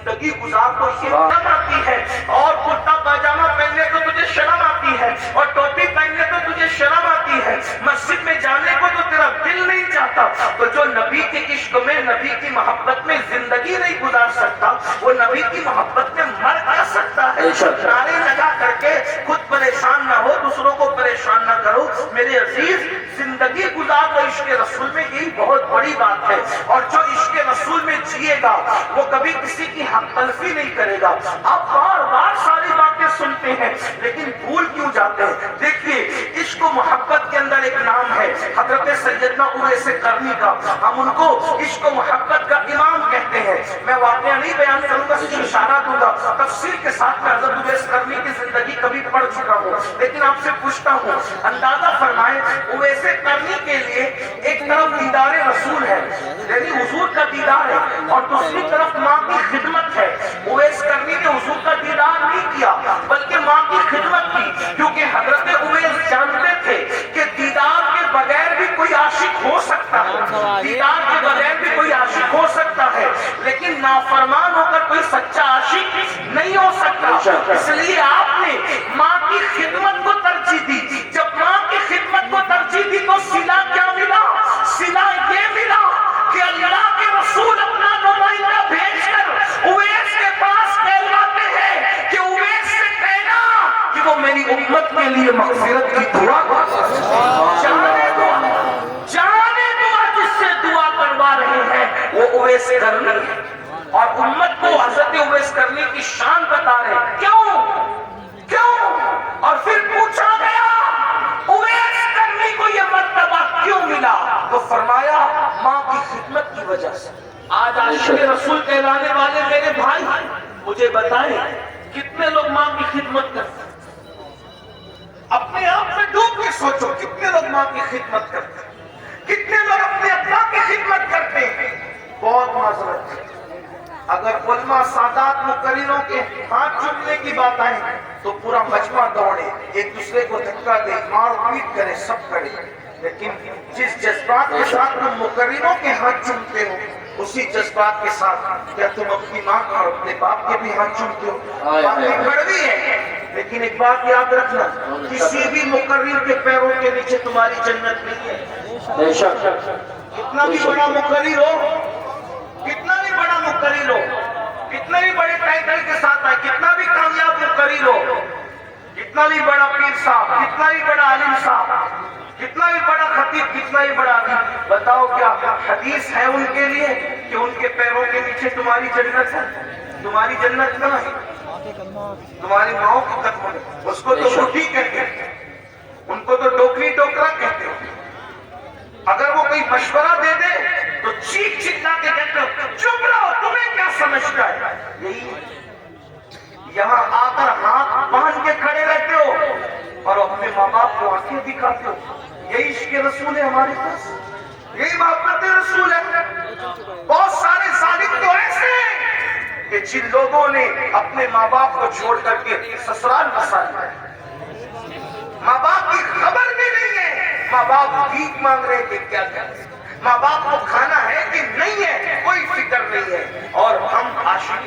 زندگی گزار تو یہ شرم آتی ہے، اور کرتا پاجامہ پہننے تو تجھے شرم آتی ہے، اور ٹوپی پہننے تو تجھے شرم آتی ہے، مسجد میں جانے کو تو تیرا دل نہیں چاہتا، تو جو نبی کے عشق میں، نبی کی محبت میں زندگی نہیں گزار سکتا، وہ نبی کی محبت میں مر کیا سکتا ہے؟ نعرے لگا کر کے خود پریشان نہ ہو، دوسروں کو پریشان نہ کرو میرے عزیز۔ زندگی گزار تو عشق رسول میں، یہی بہت بڑی بات ہے، اور جو عشق رسول میں جیے گا وہ کبھی کسی کی حق تلفی نہیں کرے گا۔ آپ بار بار ساری باتیں سنتے ہیں لیکن بھول کیوں جاتے ہیں؟ دیکھیے عشق و محبت کے اندر ایک نام ہے حضرت سیدنا اویس کرنی کا، ہم ان کو عشق و محبت کا امام کہتے ہیں۔ میں واقعہ نہیں بیان کروں گا، صرف اشارہ دوں گا، تفصیل کے ساتھ میں حضرت اویس کرنی کی زندگی کبھی پڑھ چکا ہوں، لیکن آپ سے پوچھتا ہوں اندازہ فرمائیں اویس کرنی کے لیے ایک طرف دیدار رسول ہے، یعنی حضور کا دیدار ہے، اور دوسری طرف ماں کی خدمت ہے۔ اویس کرنی نے حضور کا دیدار نہیں کیا بلکہ ماں کی خدمت کی، کیونکہ حضرت اویس جانتے تھے کہ دیدار کے بغیر بھی کوئی عاشق ہو سکتا ہے، دیدار کے بغیر بھی کوئی عاشق ہو سکتا ہے، لیکن نافرمان ہو کر کوئی سچا عاشق نہیں ہو سکتا۔ اس لیے آپ نے ماں کی خدمت کو ترجیح دی۔ جب ماں کی خدمت کو ترجیح دی تو صلہ کیا ملا؟ صلہ یہ ملا کہ اللہ کے رسول اپنا نمائندہ بھیج کر اویس کے پاس کہلاتے ہیں کہ اویس سے کہنا کہ وہ میری امت کے لیے مغفرت کی دعا جانے دعا جس سے دعا کروا رہے ہیں وہ اویس کرنی ہے، اور امت کو حضرت اویس کرنی کی شان بتا رہے ہیں۔ کیوں؟ اور پھر پوچھا گیا اویس کرنی کو یہ مرتبہ کیوں ملا؟ تو فرمایا ماں کی خدمت کی وجہ سے۔ آج عاشق رسول کہلانے والے میرے بھائی مجھے بتائیں کتنے لوگ ماں کی خدمت کرتے ہیں؟ اپنے آپ میں ڈوب کے سوچو کتنے لوگ ماں کی خدمت کرتے ہیں، کتنے لوگ اپنے ابا کی خدمت کرتے ہیں؟ بہت معذرت ہے، اگر علماء سادات مقرروں کے ہاتھ چومنے کی بات آئے تو پورا مجمع دوڑے، ایک دوسرے کو دھکا دے، مار پیٹ کرے، سب کرے، لیکن جس جذبات کے ساتھ تم مقرروں کے ہاتھ چومتے ہو اسی جذبات کے ساتھ کیا تم اپنی ماں کا اور اپنے باپ کے بھی ہاتھ چومتے ہو؟ باتیں کڑوی ہے، لیکن ایک بات یاد رکھنا، کسی بھی مقرر کے پیروں کے نیچے تمہاری جنت نہیں ہے۔ کتنا بھی بڑا مقرر ہو، کتنا بھی بڑا مقرر ہو، کتنے بھی بڑے ٹائٹل کے ساتھ آئے، کتنا بھی کامیاب مقرر ہو، کتنا بھی بڑا پیر صاحب، کتنا بھی بڑا عالم صاحب، کتنا بھی بڑا خطیب، کتنا بھی بڑا عالم، بتاؤ کیا حدیث ہے ان کے لیے کہ ان کے پیروں کے نیچے تمہاری جنت ہے؟ تمہاری جنت کہاں ہے؟ تمہاری ماؤں کی قدموں میں۔ اس کو تو بڈھی کہتے ہیں، ان کو تو ٹوکری ٹوکرا کہتے ہیں، اگر وہ کوئی مشورہ دے دے تو چیخ چلا کے کہتے ہو چپ رہو، تمہیں کیا سمجھتا ہے؟ یہی یہاں آ کر ہاتھ باندھ کے کھڑے رہتے ہو اور اپنے ماں باپ کو آنکھیں دکھاتے ہو۔ یہی عشق رسول ہے ہمارے پاس، یہی محبت رسول ہے۔ بہت سارے ظالم تو ایسے ہیں کہ جن لوگوں نے اپنے ماں باپ کو چھوڑ کر کے سسرال بسا لیا، ماں باپ کی خبر بھی نہیں ہے، ماں باپ بھیک مانگ رہے کہ کیا کریں، ماں باپ کو کھانا ہے کہ نہیں ہے کوئی فکر نہیں ہے، اور ہم عاشق